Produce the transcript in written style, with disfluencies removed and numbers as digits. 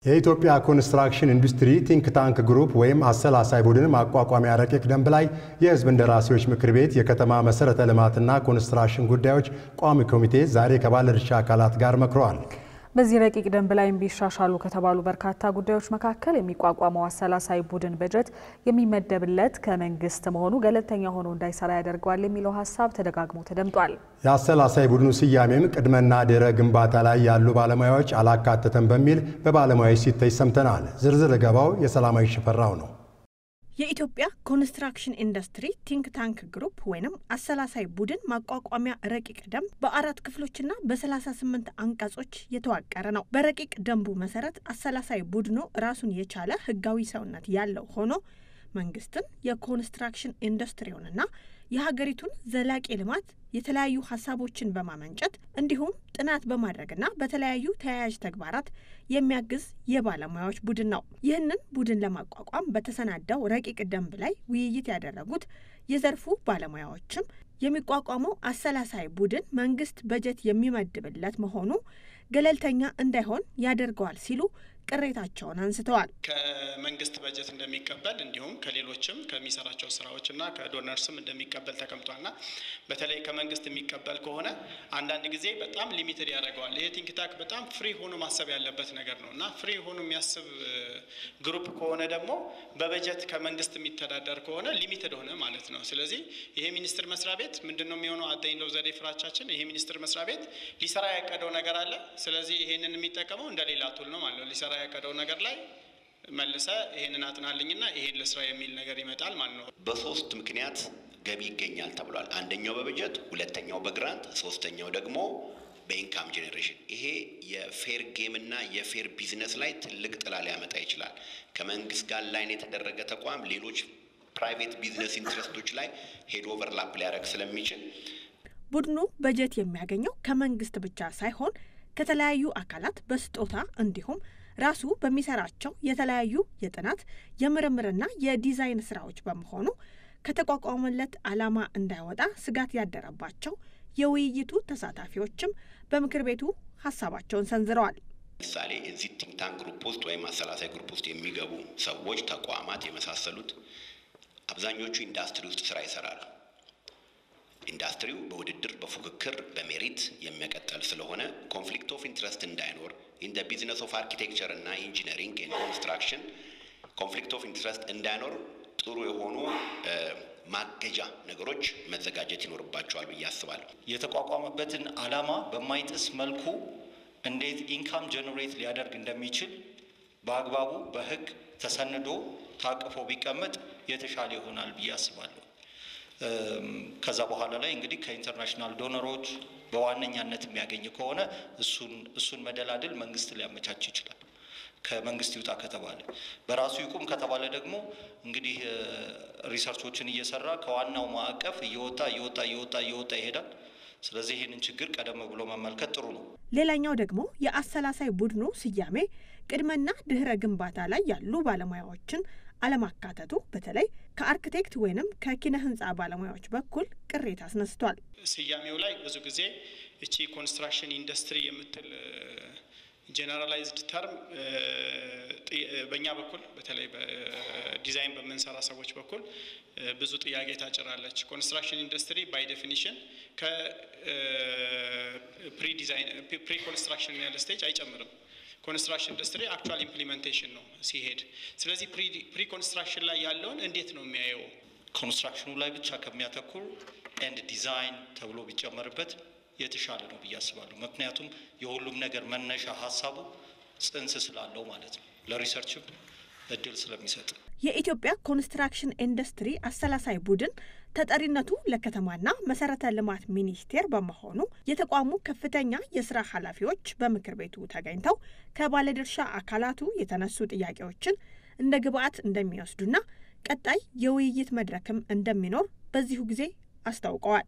የኢትዮጵያ ኮንስትራክሽን ኢንዱስትሪ ቲንክ ታንክ ግሩፕ ወይም አሰላሳይ ቡድን ማቋቋሚያ ረቂቅ ደንብ ላይ የሕዝብ እንደራሴዎች ምክር ቤት የከተማ መሰረተ ልማትና ኮንስትራክሽን ጉዳዮች ቋሚ ኮሚቴ ዛሬ ከባለድርሻ አካላት ጋር መክሯል። በዚህ ረቂቅ ደንብ ላይ ቢሻሻሉ ከተባሉ በርካታ ጉዳዮች መካከል የሚቋቋመው አሰላሳይ ቡድን በጀት የሚመደብለት ከመንግስት መሆኑ ገለልተኛ ሆኖ እንዳይሰራ ያደርገዋል የሚለው ሐሳብ ተደጋግሞ ተደምጧል። የአሰላሳይ ቡድኑ ስያሜም ቅድመና ድህረ ግንባታ ላይ ያሉ ባለሙያዎች አላካተተም በሚል በባለሙያዎች ሲተች ሰምተናል። ዝርዝር ዘገባው የሰላማዊ ሽፈራው ነው። የኢትዮጵያ ኮንስትራክሽን ኢንዱስትሪ ቲንክ ታንክ ግሩፕ ወይንም አሰላሳይ ቡድን ማቋቋሚያ ረቂቅ ደንብ በ4 ክፍሎችና በ38 አንቀጾች የተዋቀረ ነው። በረቂቅ ደንቡ መሰረት አሰላሳይ ቡድኑ ራሱን የቻለ ህጋዊ ሰውነት ያለው ሆኖ መንግስትን የኮንስትራክሽን ኢንዱስትሪውንና የሀገሪቱን ዘላቂ ልማት የተለያዩ ሐሳቦችን በማመንጨት እንዲሁም ጥናት በማድረግና በተለያዩ ተያያዥ ተግባራት የሚያግዝ የባለሙያዎች ቡድን ነው። ይህንን ቡድን ለማቋቋም በተሰናዳው ረቂቅ ደንብ ላይ ውይይት ያደረጉት የዘርፉ ባለሙያዎችም የሚቋቋመው አሰላሳይ ቡድን መንግስት በጀት የሚመድብለት መሆኑ ገለልተኛ እንዳይሆን ያደርገዋል ሲሉ ቅሬታቸውን አንስተዋል። ከመንግስት በጀት እንደሚቀበል እንዲሁም ከሌሎችም ከሚሰራቸው ስራዎችና ከዶነርስም እንደሚቀበል ተቀምጧልና በተለይ ከመንግስት የሚቀበል ከሆነ አንዳንድ ጊዜ በጣም ሊሚትድ ያደርገዋል። ይሄ ቲንክ ታንክ በጣም ፍሪ ሆኖ ማሰብ ያለበት ነገር ነውና ፍሪ ሆኖ የሚያስብ ግሩፕ ከሆነ ደግሞ በበጀት ከመንግስት የሚተዳደር ከሆነ ሊሚትድ ሆነ ማለት ነው። ስለዚህ ይሄ ሚኒስቴር መስሪያ ቤት ምንድነው የሚሆነው? አደይንዶ ዘዴ ፍራቻችን ይሄ ሚኒስቴር መስሪያ ቤት ሊሰራ ያቀደው ነገር አለ። ስለዚህ ይሄንን የሚጠቀመው እንደሌላ ቱል ነው ማለት ነው። ሊሰራ ያቀደው ነገር ላይ መልሰ ይሄንን አጥናልኝና ይሄን ለስራ የሚል ነገር ይመጣል ማለት ነው። በሶስት ምክንያት ገቢ ይገኛል ተብሏል። አንደኛው በበጀት፣ ሁለተኛው በግራንት፣ ሶስተኛው ደግሞ በኢንካም ጄኔሬሽን። ይሄ የፌር ጌም እና የፌር ቢዝነስ ላይ ትልቅ ጥላ ሊያመጣ ይችላል። ከመንግስት ጋር ላይን የተደረገ ተቋም ሌሎች ፕራይቬት ቢዝነስ ኢንትረስቶች ላይ ሄድ ኦቨርላፕ ሊያደርግ ስለሚችል ቡድኑ በጀት የሚያገኘው ከመንግስት ብቻ ሳይሆን ከተለያዩ አካላት በስጦታ እንዲሁም ራሱ በሚሰራቸው የተለያዩ የጥናት የምርምርና የዲዛይን ስራዎች በመሆኑ ከተቋቋመለት ዓላማ እንዳይወጣ ስጋት ያደረባቸው የውይይቱ ተሳታፊዎችም በምክር ቤቱ ሐሳባቸውን ሰንዝረዋል። ለምሳሌ እዚህ ቲንክ ታንክ ግሩፕ ውስጥ ወይም አሰላሳይ ግሩፕ ውስጥ የሚገቡ ሰዎች፣ ተቋማት የመሳሰሉት አብዛኞቹ ኢንዱስትሪ ውስጥ ስራ ይሰራሉ። ኢንዱስትሪው በውድድር በፉክክር በሜሪት የሚያቀጥል ስለሆነ ኮንፍሊክት ኦፍ ኢንትረስት እንዳይኖር ኢን ዘ ቢዝነስ ኦፍ አርኪቴክቸር እና ኢንጂነሪንግ ኤንድ ኮንስትራክሽን ኮንፍሊክት ኦፍ ኢንትረስት እንዳይኖር ጥሩ የሆኑ ማገጃ ነገሮች መዘጋጀት ይኖርባቸዋል ብዬ አስባለሁ። የተቋቋመበትን ዓላማ በማይጥስ መልኩ እንዴት ኢንካም ጀነሬት ሊያደርግ እንደሚችል በአግባቡ በህግ ተሰንዶ ታቅፎ ቢቀመጥ የተሻለ ይሆናል ብዬ አስባለሁ። ከዛ በኋላ ላይ እንግዲህ ከኢንተርናሽናል ዶነሮች በዋነኛነት የሚያገኝ ከሆነ እሱን መደላድል መንግስት ሊያመቻች ይችላል። ከመንግስት ይውጣ ከተባለ በራሱ ይቁም ከተባለ ደግሞ እንግዲህ ሪሰርቾችን እየሰራ ከዋናው ማዕቀፍ እየወጣ ይሄዳል። ስለዚህ ይህንን ችግር ቀደም ብሎ መመልከት ጥሩ ነው። ሌላኛው ደግሞ የአሰላሳይ ቡድኑ ስያሜ ቅድመና ድህረ ግንባታ ላይ ያሉ ባለሙያዎችን አለማካተቱ በተለይ ከአርኪቴክት ወይንም ከኪነ ህንጻ ባለሙያዎች በኩል ቅሬታ አስነስቷል። ስያሜው ላይ ብዙ ጊዜ እቺ ኮንስትራክሽን ኢንዱስትሪ የምትል ጀነራላይዝድ ተርም በእኛ በኩል በተለይ በዲዛይን በመንሰራ ሰዎች በኩል ብዙ ጥያቄ ታጭራለች። ኮንስትራክሽን ኢንዱስትሪ ባይ ዴፊኒሽን ፕሪ ኮንስትራክሽን ያለ ስቴጅ አይጨምርም። ኮንስትራክሽን ኢንዱስትሪ አክቹዋል ኢምፕሊሜንቴሽን ነው ሲሄድ። ስለዚህ ፕሪ ኮንስትራክሽን ላይ ያለውን እንዴት ነው የሚያየው? ኮንስትራክሽኑ ላይ ብቻ ከሚያተኩር ኤንድ ዲዛይን ተብሎ ቢጨመርበት የተሻለ ነው ብዬ አስባለሁ። ምክንያቱም የሁሉም ነገር መነሻ ሐሳቡ ጽንስ ስላለው ማለት ነው፣ ለሪሰርችም እድል ስለሚሰጥ። የኢትዮጵያ ኮንስትራክሽን ኢንዱስትሪ አሰላሳይ ቡድን ተጠሪነቱ ለከተማና መሰረተ ልማት ሚኒስቴር በመሆኑ የተቋሙ ከፍተኛ የስራ ኃላፊዎች በምክር ቤቱ ተገኝተው ከባለድርሻ አካላቱ የተነሱ ጥያቄዎችን እንደ ግብአት እንደሚወስዱና ቀጣይ የውይይት መድረክም እንደሚኖር በዚሁ ጊዜ አስታውቀዋል።